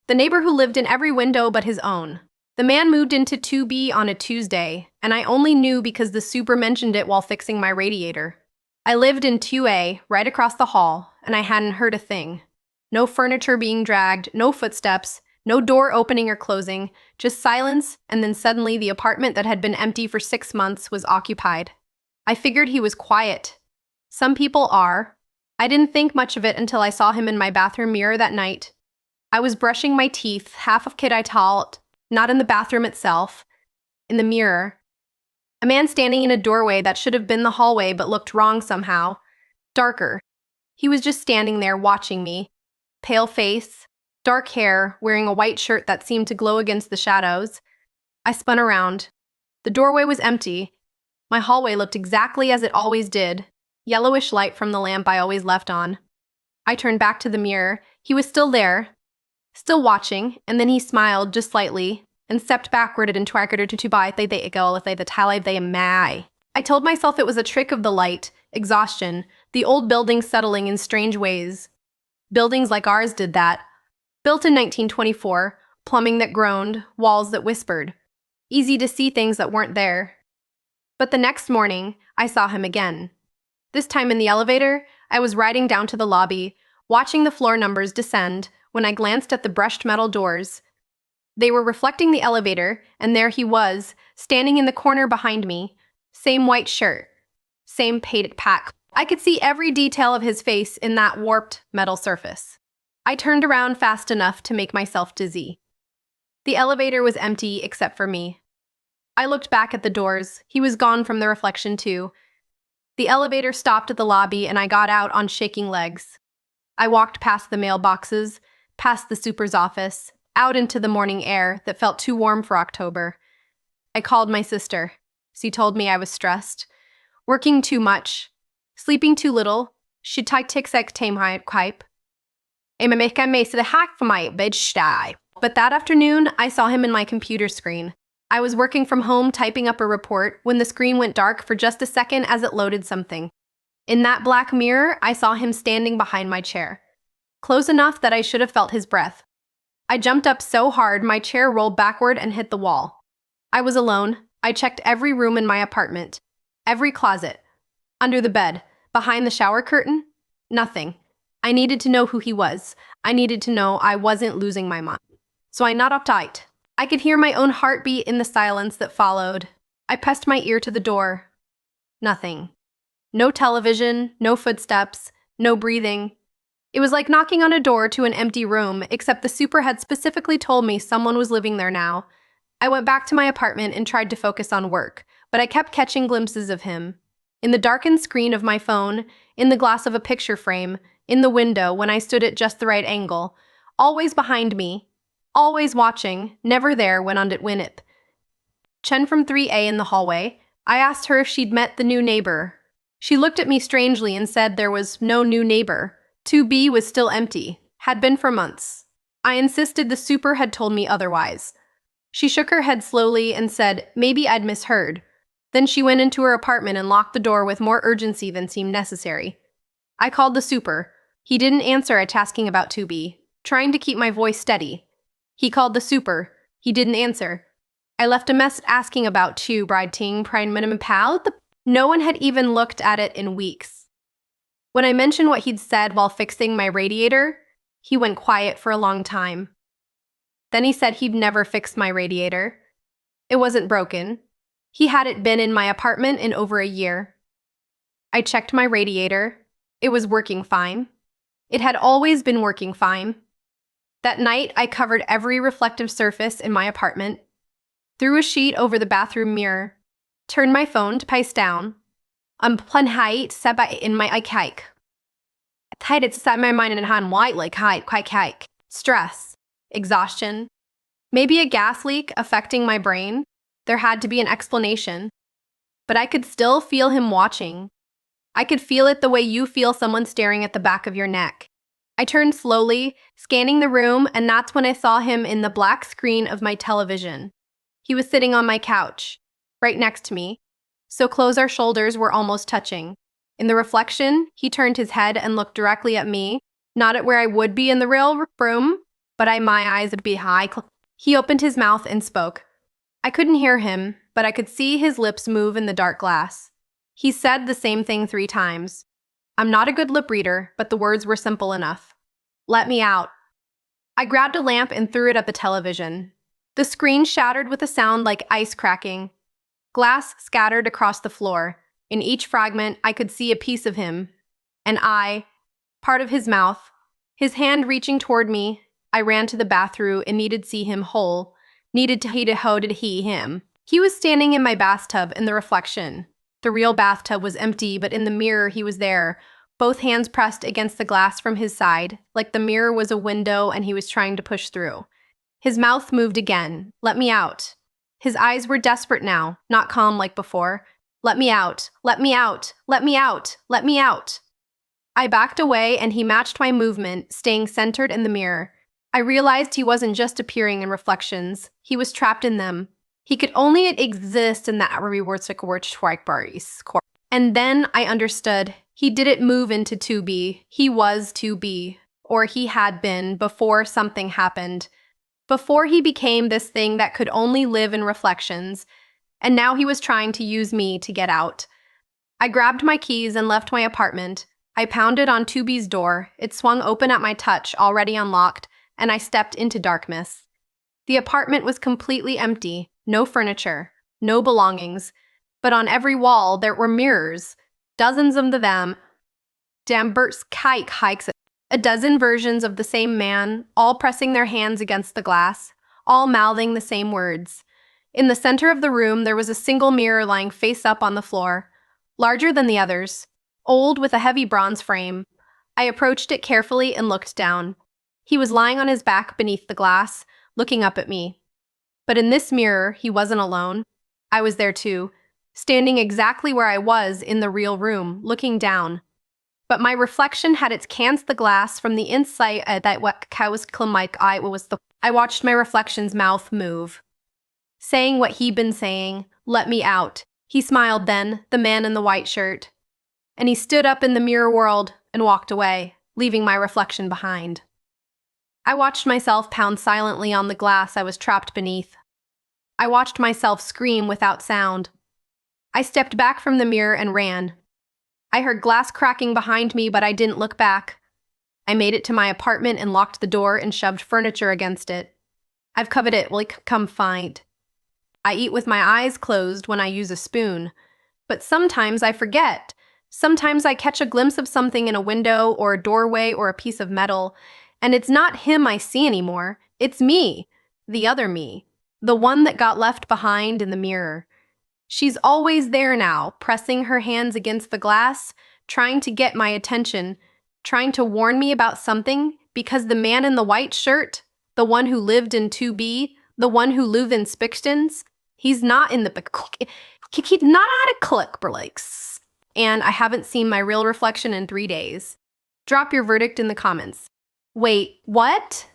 The neighbor who lived in every window but his own. The man moved into 2B on a Tuesday, and I only knew because the super mentioned it while fixing my radiator. I lived in 2A, right across the hall, and I hadn't heard a thing. No furniture being dragged, no footsteps, no door opening or closing, just silence, and then suddenly the apartment that had been empty for 6 months was occupied. I figured he was quiet. Some people are. I didn't think much of it until I saw him in my bathroom mirror that night. I was brushing my teeth, half of kid I taught, not in the bathroom itself, in the mirror. A man standing in a doorway that should have been the hallway but looked wrong somehow. Darker. He was just standing there watching me. Pale face, dark hair, wearing a white shirt that seemed to glow against the shadows. I spun around. The doorway was empty. My hallway looked exactly as it always did, yellowish light from the lamp I always left on. I turned back to the mirror. He was still there, still watching, and then he smiled just slightly and stepped backward and twackered to buy the talay they mai. I told myself it was a trick of the light, exhaustion, the old buildings settling in strange ways. Buildings like ours did that. Built in 1924, plumbing that groaned, walls that whispered. Easy to see things that weren't there. But the next morning, I saw him again. This time in the elevator, I was riding down to the lobby, watching the floor numbers descend, when I glanced at the brushed metal doors. They were reflecting the elevator, and there he was, standing in the corner behind me. Same white shirt. Same painted pack. I could see every detail of his face in that warped metal surface. I turned around fast enough to make myself dizzy. The elevator was empty except for me. I looked back at the doors. He was gone from the reflection too. The elevator stopped at the lobby and I got out on shaking legs. I walked past the mailboxes, past the super's office, out into the morning air that felt too warm for October. I called my sister. She told me I was stressed, working too much, sleeping too little. She'd take time hype. But that afternoon, I saw him in my computer screen. I was working from home typing up a report when the screen went dark for just a second as it loaded something. In that black mirror, I saw him standing behind my chair, close enough that I should have felt his breath. I jumped up so hard my chair rolled backward and hit the wall. I was alone. I checked every room in my apartment, every closet, under the bed, behind the shower curtain. Nothing. I needed to know who he was. I needed to know I wasn't losing my mind. So I knocked tight. I could hear my own heartbeat in the silence that followed. I pressed my ear to the door. Nothing. No television, no footsteps, no breathing. It was like knocking on a door to an empty room, except the super had specifically told me someone was living there now. I went back to my apartment and tried to focus on work, but I kept catching glimpses of him. In the darkened screen of my phone, in the glass of a picture frame, in the window when I stood at just the right angle, always behind me, always watching, never there when on it Winnip. Chen from 3A in the hallway. I asked her if she'd met the new neighbor. She looked at me strangely and said there was no new neighbor. 2B was still empty, had been for months. I insisted the super had told me otherwise. She shook her head slowly and said maybe I'd misheard. Then she went into her apartment and locked the door with more urgency than seemed necessary. I called the super. He didn't answer at asking about 2B, trying to keep my voice steady. He called the super. He didn't answer. I left a mess asking about 2 bride ting prime minimum pal. No one had even looked at it in weeks. When I mentioned what he'd said while fixing my radiator, he went quiet for a long time. Then he said he'd never fixed my radiator. It wasn't broken. He hadn't been in my apartment in over a year. I checked my radiator. It was working fine. It had always been working fine. That night, I covered every reflective surface in my apartment, threw a sheet over the bathroom mirror, turned my phone to face down, height seba in my hike. Tied it set my mind in hand white like hike. Stress, exhaustion, maybe a gas leak affecting my brain. There had to be an explanation. But I could still feel him watching. I could feel it the way you feel someone staring at the back of your neck. I turned slowly, scanning the room, and that's when I saw him in the black screen of my television. He was sitting on my couch, right next to me, so close our shoulders were almost touching. In the reflection, he turned his head and looked directly at me, not at where I would be in the real room, but my eyes would be high. He opened his mouth and spoke. I couldn't hear him, but I could see his lips move in the dark glass. He said the same thing 3 times. I'm not a good lip reader, but the words were simple enough. Let me out. I grabbed a lamp and threw it at the television. The screen shattered with a sound like ice cracking. Glass scattered across the floor. In each fragment, I could see a piece of him. An eye, part of his mouth, his hand reaching toward me. I ran to the bathroom and needed to see him whole. Needed to him. He was standing in my bathtub in the reflection. The real bathtub was empty, but in the mirror he was there, both hands pressed against the glass from his side, like the mirror was a window and he was trying to push through. His mouth moved again. Let me out. His eyes were desperate now, not calm like before. Let me out. Let me out. Let me out. Let me out. I backed away and he matched my movement, staying centered in the mirror. I realized he wasn't just appearing in reflections. He was trapped in them. He could only exist in that And then I understood. He didn't move into 2B. He was 2B. Or he had been before something happened. Before he became this thing that could only live in reflections. And now he was trying to use me to get out. I grabbed my keys and left my apartment. I pounded on 2B's door. It swung open at my touch, already unlocked, and I stepped into darkness. The apartment was completely empty. No furniture, no belongings, but on every wall there were mirrors, dozens of them. Dambert's kike hikes a dozen versions of the same man, all pressing their hands against the glass, all mouthing the same words. In the center of the room there was a single mirror lying face up on the floor, larger than the others, old with a heavy bronze frame. I approached it carefully and looked down. He was lying on his back beneath the glass, looking up at me. But in this mirror, he wasn't alone. I was there too, standing exactly where I was in the real room, looking down. But my reflection had its cans the glass from the inside that what was I watched my reflection's mouth move, saying what he'd been saying, let me out. He smiled then, the man in the white shirt. And he stood up in the mirror world and walked away, leaving my reflection behind. I watched myself pound silently on the glass I was trapped beneath. I watched myself scream without sound. I stepped back from the mirror and ran. I heard glass cracking behind me, but I didn't look back. I made it to my apartment and locked the door and shoved furniture against it. I've covered it, come find. I eat with my eyes closed when I use a spoon. But sometimes I forget. Sometimes I catch a glimpse of something in a window or a doorway or a piece of metal. And it's not him I see anymore. It's me, the other me, the one that got left behind in the mirror. She's always there now, pressing her hands against the glass, trying to get my attention, trying to warn me about something, because the man in the white shirt, the one who lived in 2B, the one who lived in Spixtons, he's not in the he's not out of Clickberlakes. And I haven't seen my real reflection in 3 days. Drop your verdict in the comments. Wait, what?